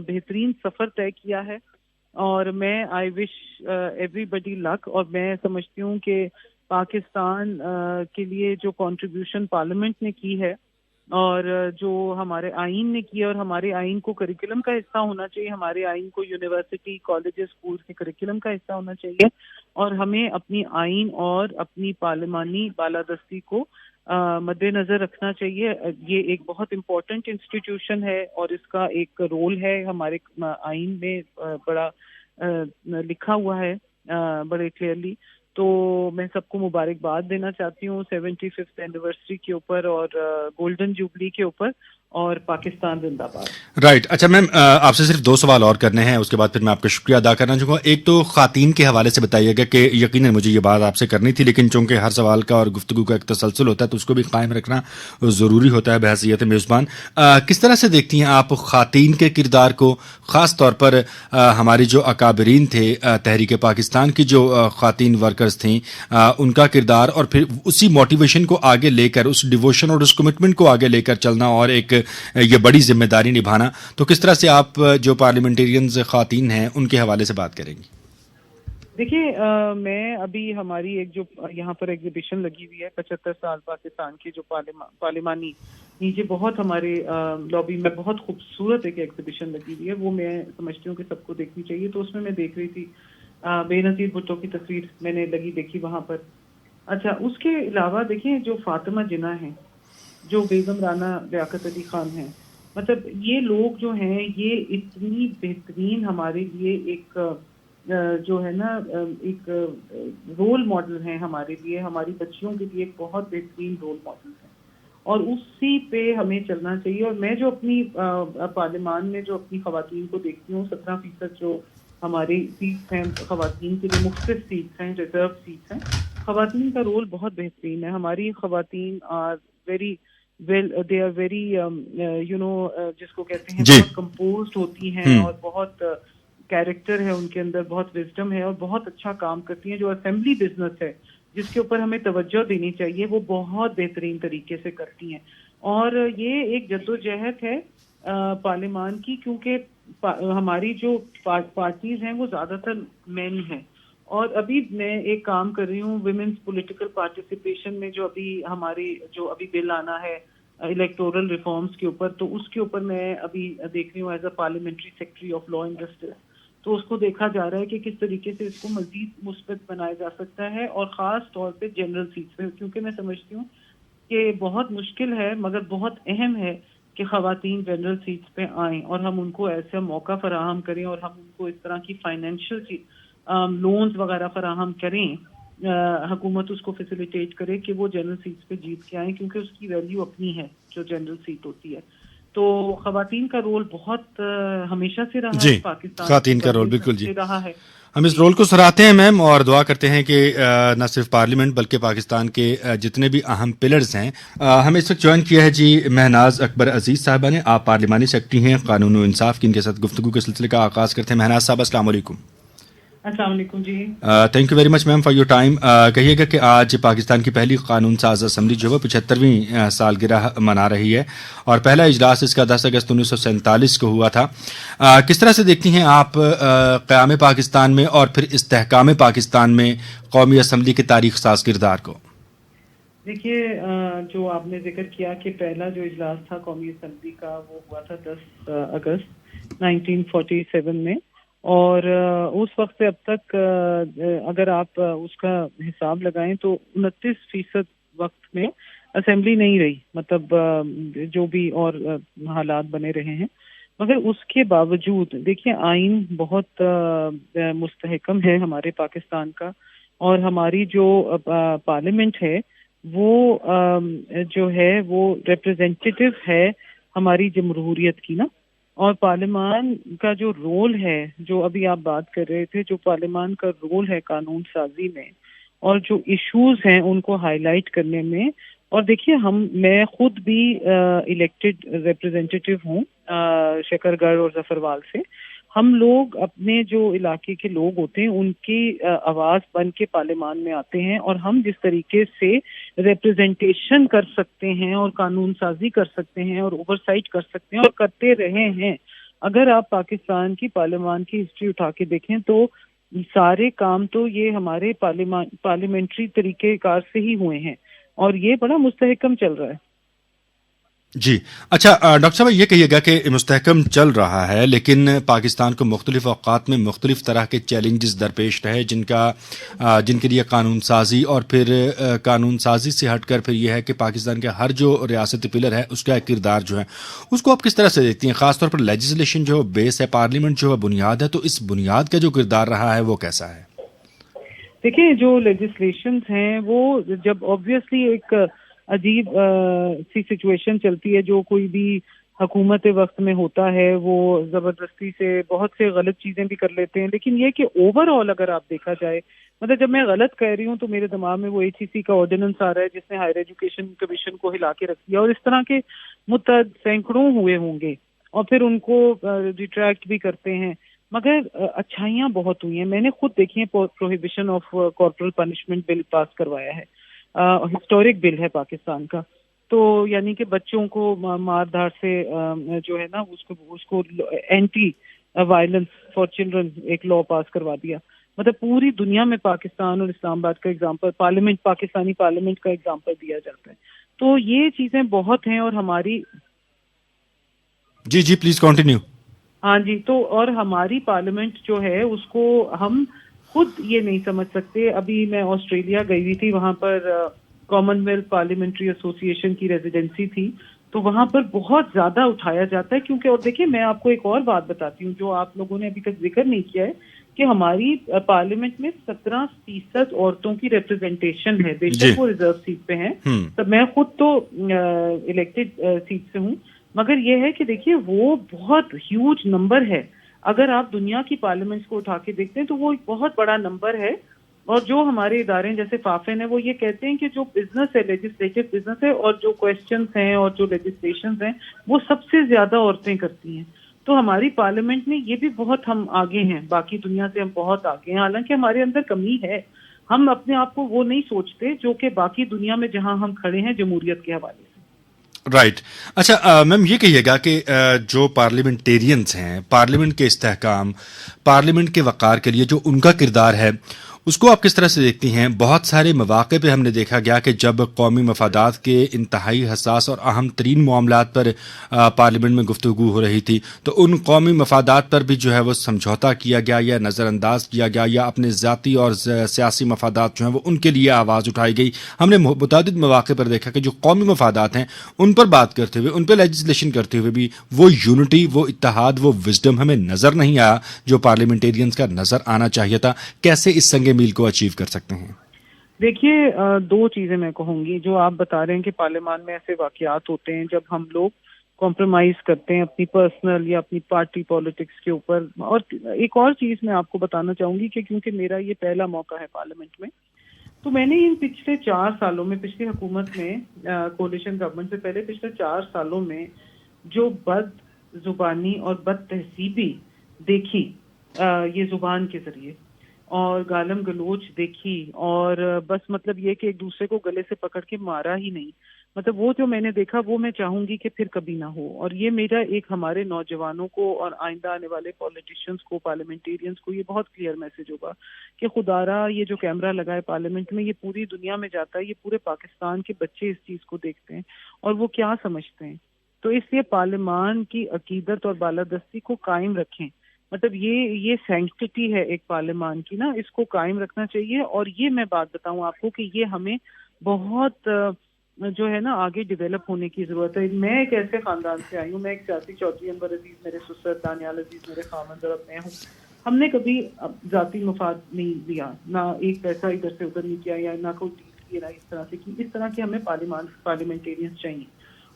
B: بہترین سفر طے کیا ہے. اور میں آئی وش ایوری بڈی لک، اور میں سمجھتی ہوں کہ پاکستان کے لیے جو کنٹریبیوشن پارلیمنٹ نے کی ہے اور جو ہمارے آئین نے کیا، اور ہمارے آئین کو کریکولم کا حصہ ہونا چاہیے، ہمارے آئین کو یونیورسٹی، کالجز، اسکولز کے کریکولم کا حصہ ہونا چاہیے، اور ہمیں اپنی آئین اور اپنی پارلیمانی بالادستی کو مد نظر رکھنا چاہیے. یہ ایک بہت امپورٹنٹ انسٹیٹیوشن ہے اور اس کا ایک رول ہے ہمارے آئین میں بڑا لکھا ہوا ہے بڑے کلیئرلی. تو میں سب کو مبارکباد دینا چاہتی ہوں 75th اینیورسری کے اوپر اور گولڈن جوبلی کے اوپر، اور پاکستان زندہ باد.
A: رائٹ. اچھا میم، آپ سے صرف 2 سوال اور کرنے ہیں، اس کے بعد پھر میں آپ کا شکریہ ادا کرنا چاہوں گا. ایک تو خواتین کے حوالے سے بتائیے گا کہ یقیناً مجھے یہ بات آپ سے کرنی تھی، لیکن چونکہ ہر سوال کا اور گفتگو کا ایک تسلسل ہوتا ہے تو اس کو بھی قائم رکھنا ضروری ہوتا ہے بحیثیت میزبان. کس طرح سے دیکھتی ہیں آپ خواتین کے کردار کو، خاص طور پر ہماری جو اکابرین تھے تحریک پاکستان کی جو خواتین ورکرز تھیں، ان کا کردار، اور پھر اسی موٹیویشن کو آگے لے کر، اس ڈیووشن اور اس کمٹمنٹ کو آگے لے کر چلنا اور ایک یہ بڑی ذمہ داری نبھانا، تو کس طرح سے آپ جو پارلیمنٹیرینز خواتین ہیں ان کے حوالے سے بات کریں گی؟
B: دیکھیے، میں ابھی ہماری ایک جو یہاں پر ایگزیبیشن لگی ہوئی ہے 75 سال پاکستان کی، جو پارلیمانی نیچے بہت ہمارے لابی میں بہت خوبصورت ایک ایگزیبیشن لگی ہوئی ہے، وہ میں سمجھتی ہوں کہ سب کو دیکھنی چاہیے. تو اس میں دیکھ رہی تھی بے نظیر بھٹو کی تصویر میں نے دیکھی وہاں پر. اچھا، اس کے علاوہ دیکھیں جو فاطمہ جناح ہیں، جو بیگم رانا لیاقت علی خان ہیں، مطلب یہ لوگ جو ہیں یہ اتنی بہترین ہمارے لیے ایک جو ہے نا ایک رول ماڈل ہیں ہمارے لیے، ہماری بچیوں کے لیے ایک بہت بہترین رول ماڈل ہے، اور اسی پہ ہمیں چلنا چاہیے. اور میں جو اپنی پارلیمان میں جو اپنی خواتین کو دیکھتی ہوں، 17% جو ہماری سیٹس ہیں خواتین کے لیے، مختص سیٹس ہیں، ریزرو سیٹس ہیں، خواتین کا رول بہت بہترین ہے. ہماری خواتین are very well, they are very جس کو کہتے ہیں
A: جی
B: بہت کمپوزڈ ہوتی ہیں، اور بہت کیریکٹر ہے ان کے اندر، بہت وزڈم ہے، اور بہت اچھا کام کرتی ہیں. جو اسمبلی بزنس ہے جس کے اوپر ہمیں توجہ دینی چاہیے، وہ بہت بہترین طریقے سے کرتی ہیں. اور یہ ایک جدوجہد ہے پارلیمان کی، کیونکہ ہماری جو پارٹیز ہیں وہ زیادہ تر مین ہیں. اور ابھی میں ایک کام کر رہی ہوں ویمنس پولیٹیکل پارٹیسپیشن میں، جو ابھی بل آنا ہے الیکٹورل ریفارمز کے اوپر، تو اس کے اوپر میں ابھی دیکھ رہی ہوں as a parliamentary secretary of law and justice. تو اس کو دیکھا جا رہا ہے کہ کس طریقے سے اس کو مزید مثبت بنایا جا سکتا ہے، اور خاص طور پہ جنرل سیٹس پہ، کیونکہ میں سمجھتی ہوں کہ بہت مشکل ہے مگر بہت اہم ہے کہ خواتین جنرل سیٹس پہ آئیں، اور ہم ان کو ایسا موقع فراہم کریں، اور ہم ان کو اس طرح کی فائنینشیل لونز وغیرہ فراہم کریں، حکومت اس کو فیسیلیٹیٹ کرے کہ وہ جنرل سیٹس پہ جیت کے آئیں، کیونکہ اس کی ویلیو اپنی ہے جو جنرل سیٹ ہوتی ہے. تو خواتین کا رول بہت ہمیشہ سے رہا ہے، پاکستان
A: خواتین کا رول بالکل جی
B: رہا ہے.
A: ہم اس رول کو سراہتے ہیں میم، اور دعا کرتے ہیں کہ نہ صرف پارلیمنٹ بلکہ پاکستان کے جتنے بھی اہم پلرز ہیں. ہمیں اس وقت جوائن کیا ہے جی مہناز اکبر عزیز صاحبہ نے. آپ پارلیمانی سیکرٹری ہیں قانون و انصاف کی. ان کے ساتھ گفتگو کے سلسلے کا آغاز کرتے ہیں. مہناز صاحب السلام علیکم.
B: السلام علیکم جی.
A: Thank you very much ma'am for your time. کہیے گا کہ آج پاکستان کی پہلی قانون ساز اسمبلی جو ہے 75ویں سالگرہ منا رہی ہے، اور پہلا اجلاس اس کا 10 اگست 1947 کو ہوا تھا. کس طرح سے دیکھتی ہیں آپ قیام پاکستان میں اور پھر استحکام پاکستان میں قومی اسمبلی کے تاریخ ساز کردار کو؟
B: دیکھیے، جو آپ نے ذکر کیا کہ پہلا جو اجلاس تھا قومی اسمبلی کا وہ ہوا تھا 10 اگست 1947 میں، اور اس وقت سے اب تک اگر آپ اس کا حساب لگائیں تو 29% وقت میں اسمبلی نہیں رہی، مطلب جو بھی اور حالات بنے رہے ہیں، مگر اس کے باوجود دیکھیے آئین بہت مستحکم ہے ہمارے پاکستان کا، اور ہماری جو پارلیمنٹ ہے وہ جو ہے وہ ریپرزینٹیٹیو ہے ہماری جمہوریت کی نا. اور پارلیمان کا جو رول ہے، جو ابھی آپ بات کر رہے تھے، جو پارلیمان کا رول ہے قانون سازی میں اور جو ایشوز ہیں ان کو ہائی لائٹ کرنے میں. اور دیکھیے میں خود بھی الیکٹڈ ریپرزینٹیٹیو ہوں شکر گڑھ اور ظفروال سے. ہم لوگ اپنے جو علاقے کے لوگ ہوتے ہیں ان کی آواز بن کے پارلیمان میں آتے ہیں، اور ہم جس طریقے سے ریپرزینٹیشن کر سکتے ہیں اور قانون سازی کر سکتے ہیں اور اوور سائٹ کر سکتے ہیں اور کرتے رہے ہیں. اگر آپ پاکستان کی پارلیمان کی ہسٹری اٹھا کے دیکھیں تو سارے کام تو یہ ہمارے پارلیمنٹری طریقہ کار سے ہی ہوئے ہیں، اور یہ بڑا مستحکم چل رہا ہے.
A: جی اچھا ڈاکٹر صاحب یہ کہیے گا کہ مستحکم چل رہا ہے، لیکن پاکستان کو مختلف اوقات میں مختلف طرح کے چیلنجز درپیش رہے جن کے لیے قانون سازی اور پھر قانون سازی سے ہٹ کر پھر یہ ہے کہ پاکستان کے ہر جو ریاستی پلر ہے اس کا ایک کردار جو ہے اس کو آپ کس طرح سے دیکھتی ہیں؟ خاص طور پر لیجسلیشن جو بیس ہے، پارلیمنٹ جو ہے بنیاد ہے، تو اس بنیاد کا جو کردار رہا ہے وہ کیسا ہے؟
B: دیکھیں جو لیجسلیشنز ہیں وہ جب آبویسلی ایک عجیب سی سچویشن چلتی ہے، جو کوئی بھی حکومت وقت میں ہوتا ہے وہ زبردستی سے بہت سے غلط چیزیں بھی کر لیتے ہیں. لیکن یہ کہ اوور آل اگر آپ دیکھا جائے، مطلب جب میں غلط کہہ رہی ہوں تو میرے دماغ میں وہ HEC کا آرڈیننس آ رہا ہے جس نے ہائر ایجوکیشن کمیشن کو ہلا کے رکھ دیا، اور اس طرح کے متعدد سینکڑوں ہوئے ہوں گے اور پھر ان کو ریٹریکٹ بھی کرتے ہیں. مگر اچھائیاں بہت ہوئی ہیں. میں نے خود دیکھی ہیں پروہیبیشن آف کارپورل پنشمنٹ بل پاس کروایا ہے، ہسٹورک بل ہے پاکستان کا. تو یعنی کہ بچوں کو مار دھاڑ سے جو ہے نا اس کو اینٹی وائلنس فار چلڈرن ایک لا پاس کروا دیا. مطلب پوری دنیا میں پاکستان اور اسلام آباد کا ایگزامپل پاکستانی پارلیمنٹ کا ایگزامپل دیا جاتا ہے. تو یہ چیزیں بہت ہیں، اور ہماری
A: جی پلیز کنٹینیو.
B: ہاں جی، تو اور ہماری پارلیمنٹ جو ہے اس کو ہم خود یہ نہیں سمجھ سکتے. ابھی میں آسٹریلیا گئی ہوئی تھی، وہاں پر کامن ویلتھ پارلیمنٹری ایسوسی ایشن کی ریزیڈنسی تھی، تو وہاں پر بہت زیادہ اٹھایا جاتا ہے کیونکہ، اور دیکھیں میں آپ کو ایک اور بات بتاتی ہوں جو آپ لوگوں نے ابھی تک ذکر نہیں کیا ہے، کہ ہماری پارلیمنٹ میں 17% عورتوں کی ریپرزینٹیشن ہے. بے شک وہ ریزرو سیٹ پہ ہیں، تو میں خود تو الیکٹڈ سیٹ سے ہوں، مگر یہ ہے کہ دیکھیے وہ بہت ہیوج نمبر ہے. اگر آپ دنیا کی پارلیمنٹس کو اٹھا کے دیکھتے ہیں تو وہ ایک بہت بڑا نمبر ہے. اور جو ہمارے ادارے جیسے فافن ہے وہ یہ کہتے ہیں کہ جو بزنس ہے، لیجسلیٹو بزنس ہے، اور جو کویسچنز ہیں اور جو لیجسلیشنز ہیں وہ سب سے زیادہ عورتیں کرتی ہیں. تو ہماری پارلیمنٹ میں یہ بھی بہت ہم آگے ہیں، باقی دنیا سے ہم بہت آگے ہیں. حالانکہ ہمارے اندر کمی ہے، ہم اپنے آپ کو وہ نہیں سوچتے جو کہ باقی دنیا میں جہاں ہم کھڑے ہیں جمہوریت کے حوالے سے.
A: رائٹ. اچھا میم یہ کہیے گا کہ جو پارلیمنٹیرینز ہیں، پارلیمنٹ کے استحکام، پارلیمنٹ کے وقار کے لیے جو ان کا کردار ہے اس کو آپ کس طرح سے دیکھتی ہیں؟ بہت سارے مواقع پہ ہم نے دیکھا گیا کہ جب قومی مفادات کے انتہائی حساس اور اہم ترین معاملات پر پارلیمنٹ میں گفتگو ہو رہی تھی تو ان قومی مفادات پر بھی جو ہے وہ سمجھوتا کیا گیا یا نظر انداز کیا گیا، یا اپنے ذاتی اور سیاسی مفادات جو ہیں وہ ان کے لیے آواز اٹھائی گئی. ہم نے متعدد مواقع پر دیکھا کہ جو قومی مفادات ہیں ان پر بات کرتے ہوئے، ان پہ لیجسلیشن کرتے ہوئے بھی وہ یونٹی، وہ اتحاد، وہ وزڈم ہمیں نظر نہیں آیا جو پارلیمنٹیرینز کا نظر آنا چاہیے تھا. کیسے اس سنگ میل کو اچیو کر سکتے ہیں؟
B: دیکھیے دو چیزیں میں کہوں گی. جو آپ بتا رہے ہیں کہ پارلیمان میں ایسے واقعات ہوتے ہیں جب ہم لوگ کمپرومائز کرتے ہیں اپنی پرسنل یا اپنی پارٹی پالیٹکس کے اوپر. اور ایک اور چیز میں آپ کو بتانا چاہوں گی کہ کیونکہ میرا یہ پہلا موقع ہے پارلیمنٹ میں، تو میں نے ان پچھلے 4 سالوں میں، پچھلی حکومت میں، کولیشن گورنمنٹ سے پہلے پچھلے 4 سالوں میں جو بد زبانی اور بد تہذیبی دیکھی یہ زبان کے ذریعے، اور گالم گلوچ دیکھی، اور بس مطلب یہ کہ ایک دوسرے کو گلے سے پکڑ کے مارا ہی نہیں، مطلب وہ جو میں نے دیکھا وہ میں چاہوں گی کہ پھر کبھی نہ ہو. اور یہ میرا ایک ہمارے نوجوانوں کو اور آئندہ آنے والے پولیٹیشینز کو، پارلیمنٹیرینز کو یہ بہت کلیئر میسج ہوگا کہ خدا را یہ جو کیمرہ لگا ہے پارلیمنٹ میں یہ پوری دنیا میں جاتا ہے، یہ پورے پاکستان کے بچے اس چیز کو دیکھتے ہیں اور وہ کیا سمجھتے ہیں. تو اس لیے پارلیمان کی عقیدت اور بالادستی کو قائم رکھیں. مطلب یہ سینکٹیٹی ہے ایک پارلیمان کی نا، اس کو قائم رکھنا چاہیے. اور یہ میں بات بتاؤں آپ کو کہ یہ ہمیں بہت جو ہے نا آگے ڈیولپ ہونے کی ضرورت ہے. میں ایک ایسے خاندان سے آئی ہوں, میں ایک سیاسی چودھری انور عزیز میرے سسر, دانیال عزیز میرے خاوند اور اب میں ہوں. ہم نے کبھی ذاتی مفاد نہیں لیا, نہ ایک پیسہ ادھر سے ادھر نہیں کیا, یا نہ کوئی ڈیل کی, نہ اس طرح سے کی. اس طرح کے ہمیں پارلیمنٹیرینز چاہیے,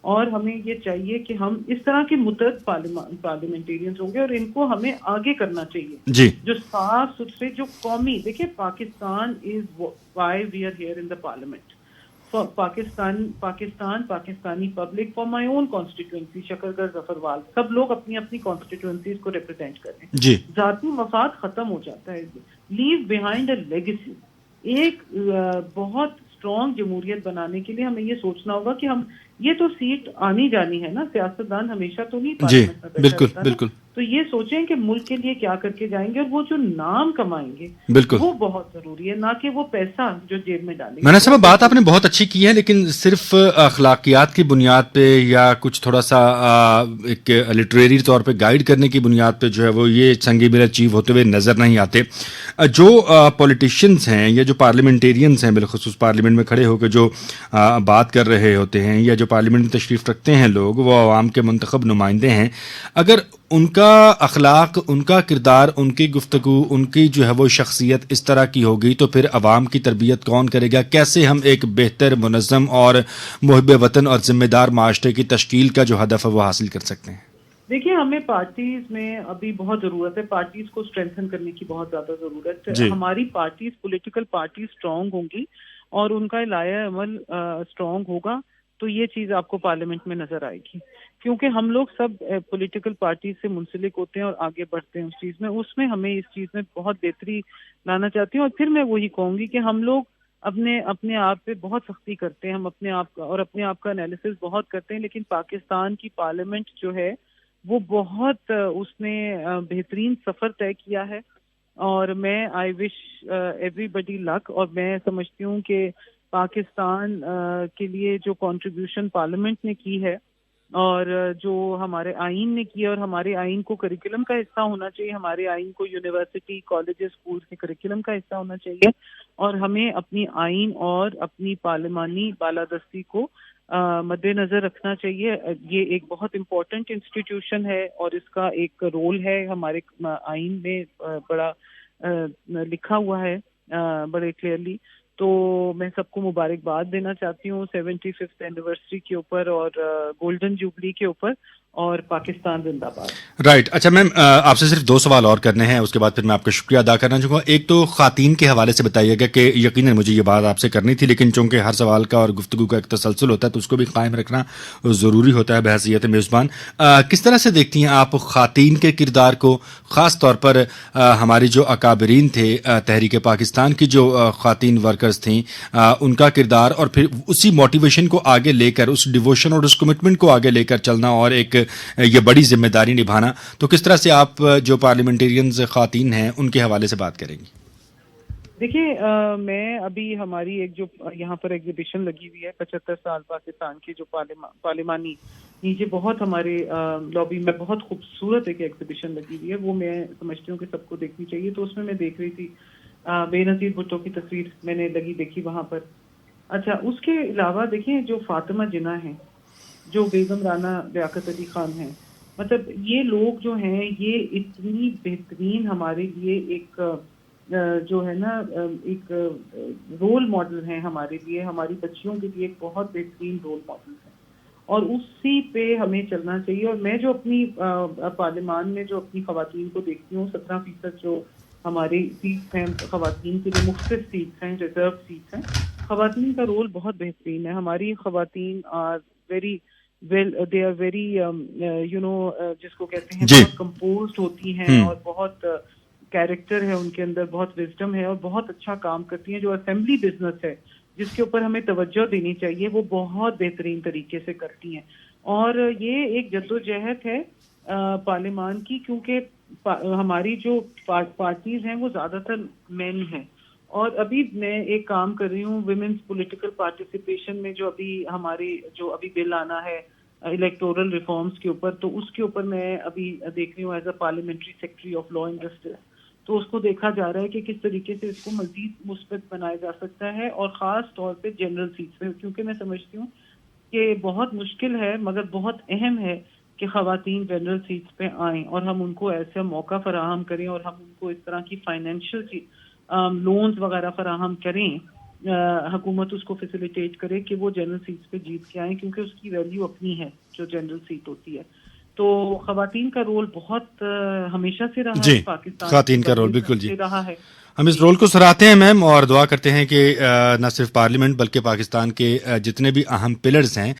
B: اور ہمیں یہ چاہیے کہ ہم اس طرح کے متعدد پارلیمنٹیرینز ہوں گے, اور ان کو ہمیں آگے کرنا چاہیے
A: جی
B: جو صاف ستھرے, جو قومی. دیکھیں Pakistan is why we are here in the parliament. Pakistani public, for my own constituency Shakargarh Zafarwal, سب لوگ اپنی اپنی کانسٹیٹوئنسیز کو ریپرزینٹ کرتے ہیں.
A: جی
B: ذاتی مفاد ختم ہو جاتا ہے. لیو بیہائنڈ اے لیگیسی. ایک بہت اسٹرانگ جمہوریت بنانے کے لیے ہمیں یہ سوچنا ہوگا کہ ہم, یہ تو سیٹ آنی جانی ہے نا, سیاستدان ہمیشہ تو نہیں
A: جی
B: پارلیمنٹ میں بیٹھا
A: بالکل
B: رہتا نا.
A: بالکل
B: تو یہ سوچیں کہ ملک کے لیے کیا کر کے جائیں گے, اور وہ جو نام کمائیں گے
A: بالکل.
B: وہ بہت ضروری ہے, نہ کہ وہ پیسہ جو جیب میں ڈالیں گے.
A: میں نے صاحب بات آپ نے بہت اچھی کی ہے, لیکن صرف اخلاقیات کی بنیاد پہ یا کچھ تھوڑا سا ایک لٹریری طور پہ گائیڈ کرنے کی بنیاد پہ جو ہے وہ یہ سنگ میل اچیو ہوتے ہوئے نظر نہیں آتے. جو پولیٹیشینز ہیں یا جو پارلیمنٹیرینز ہیں, بالخصوص پارلیمنٹ میں کھڑے ہو کے جو بات کر رہے ہوتے ہیں, یا جو پارلیمنٹ میں تشریف رکھتے ہیں لوگ, وہ عوام کے منتخب نمائندے ہیں. اگر ان کا اخلاق, ان کا کردار, ان کی گفتگو, ان کی جو ہے وہ شخصیت اس طرح کی ہوگی, تو پھر عوام کی تربیت کون کرے گا؟ کیسے ہم ایک بہتر, منظم اور محب وطن اور ذمہ دار معاشرے کی تشکیل کا جو ہدف ہے وہ حاصل کر سکتے ہیں؟
B: دیکھیے ہمیں پارٹیز میں ابھی بہت ضرورت ہے, پارٹیز کو اسٹرینتھن کرنے کی بہت زیادہ ضرورت ہے.
A: جی
B: ہماری پارٹیز, پولیٹیکل پارٹیز اسٹرانگ ہوں گی اور ان کا لائحہ عمل اسٹرانگ ہوگا, تو یہ چیز آپ کو پارلیمنٹ میں نظر آئے گی. کیونکہ ہم لوگ سب پولیٹیکل پارٹیز سے منسلک ہوتے ہیں اور آگے بڑھتے ہیں اس چیز میں. اس میں ہمیں اس چیز میں بہت بہتری لانا چاہتی ہوں. اور پھر میں وہی کہوں گی کہ ہم لوگ اپنے آپ پہ بہت سختی کرتے ہیں, ہم اپنے آپ کا اور اپنے آپ کا انالیسس بہت کرتے ہیں, لیکن پاکستان کی پارلیمنٹ جو ہے وہ بہت, اس نے بہترین سفر طے کیا ہے. اور میں آئی وش ایوری بڈی لک, اور میں سمجھتی ہوں کہ پاکستان کے لیے جو کنٹریبیوشن پارلیمنٹ نے کی ہے, اور جو ہمارے آئین نے کیا, اور ہمارے آئین کو کریکولم کا حصہ ہونا چاہیے, ہمارے آئین کو یونیورسٹی, کالجز, اسکول کے کریکولم کا حصہ ہونا چاہیے. اور ہمیں اپنی آئین اور اپنی پارلیمانی بالادستی کو مد نظر رکھنا چاہیے. یہ ایک بہت امپورٹنٹ انسٹیٹیوشن ہے, اور اس کا ایک رول ہے ہمارے آئین میں بڑا لکھا ہوا ہے بڑے کلیئرلی. تو میں سب کو مبارکباد دینا چاہتی ہوں 75th اینیورسری کے اوپر اور گولڈن جوبلی کے اوپر, اور پاکستان زندہ باد.
A: رائٹ. اچھا میم, آپ سے صرف 2 سوال اور کرنے ہیں, اس کے بعد پھر میں آپ کا شکریہ ادا کرنا چاہوں گا. ایک تو خواتین کے حوالے سے بتائیے گا کہ یقیناً مجھے یہ بات آپ سے کرنی تھی, لیکن چونکہ ہر سوال کا اور گفتگو کا ایک تسلسل ہوتا ہے تو اس کو بھی قائم رکھنا ضروری ہوتا ہے بحیثیت میزبان. کس طرح سے دیکھتی ہیں آپ خواتین کے کردار کو, خاص طور پر ہماری جو اکابرین تھے تحریک پاکستان کی جو خواتین ورکرز تھیں, ان کا کردار, اور پھر اسی موٹیویشن کو آگے لے کر, اس ڈیووشن اور اس کمٹمنٹ کو آگے لے کر چلنا, اور ایک یہ بڑی ذمہ داری نبھانا. تو کس طرح سے آپ جو پارلیمنٹیرینز خواتین ہیں ان کے حوالے سے بات کریں گی؟
B: دیکھیے میں ابھی ہماری ایک جو یہاں پر ایگزیبیشن لگی ہوئی ہے 75 سال پاکستان کی, جو پارلیمانی نیچے بہت ہمارے لابی میں بہت خوبصورت ایک ایگزیبیشن لگی ہوئی ہے, وہ میں سمجھتی ہوں کہ سب کو دیکھنی چاہیے. تو اس میں دیکھ رہی تھی بے نظیر بھٹو کی تصویر میں نے دیکھی وہاں پر. اچھا, اس کے علاوہ دیکھیں جو فاطمہ جناح ہیں, جو بیگم رانا لیاقت علی خان ہیں, مطلب یہ لوگ جو ہیں یہ اتنی بہترین ہمارے لیے ایک جو ہے نا ایک رول ماڈل ہیں ہمارے لیے, ہماری بچیوں کے لیے ایک بہت بہترین رول ماڈل ہے, اور اسی پہ ہمیں چلنا چاہیے. اور میں جو اپنی پارلیمان میں جو اپنی خواتین کو دیکھتی ہوں, 17% جو ہماری سیٹس ہیں خواتین کے لیے, مختص سیٹس ہیں, ریزرو سیٹس ہیں, خواتین کا رول بہت بہترین ہے. ہماری خواتین are very well, they are very جس کو کہتے ہیں بہت کمپوزڈ ہوتی ہیں, اور بہت کیریکٹر ہے ان کے اندر, بہت وزڈم ہے, اور بہت اچھا کام کرتی ہیں. جو اسمبلی بزنس ہے جس کے اوپر ہمیں توجہ دینی چاہیے, وہ بہت بہترین طریقے سے کرتی ہیں. اور یہ ایک جدوجہد ہے پارلیمان کی, کیونکہ ہماری جو پارٹیز ہیں وہ زیادہ تر مین ہیں. اور ابھی میں ایک کام کر رہی ہوں ویمنس پولیٹیکل پارٹیسپیشن میں, جو ابھی بل آنا ہے الیکٹورل ریفارمز کے اوپر, تو اس کے اوپر میں ابھی دیکھ رہی ہوں as a parliamentary secretary of law and justice. تو اس کو دیکھا جا رہا ہے کہ کس طریقے سے اس کو مزید مثبت بنایا جا سکتا ہے، اور خاص طور پہ جنرل سیٹس پہ، کیونکہ میں سمجھتی ہوں کہ بہت مشکل ہے مگر بہت اہم ہے کہ خواتین جنرل سیٹس پہ آئیں اور ہم ان کو ایسا موقع فراہم کریں اور ہم ان کو اس طرح کی فائنینشیل لونز وغیرہ فراہم کریں، حکومت اس کو فیسیلیٹیٹ کرے کہ وہ جنرل سیٹس پہ جیت کے آئیں، کیونکہ اس کی ویلیو اپنی ہے جو جنرل سیٹ ہوتی ہے۔ تو خواتین کا رول بہت ہمیشہ سے رہا
A: جی،
B: ہے پاکستان
A: خواتین کا رول بالکل جی،
B: سے رہا ہے۔
A: ہم اس رول کو سراہتے ہیں میم، اور دعا کرتے ہیں کہ نہ صرف پارلیمنٹ بلکہ پاکستان کے جتنے بھی اہم پلرز ہیں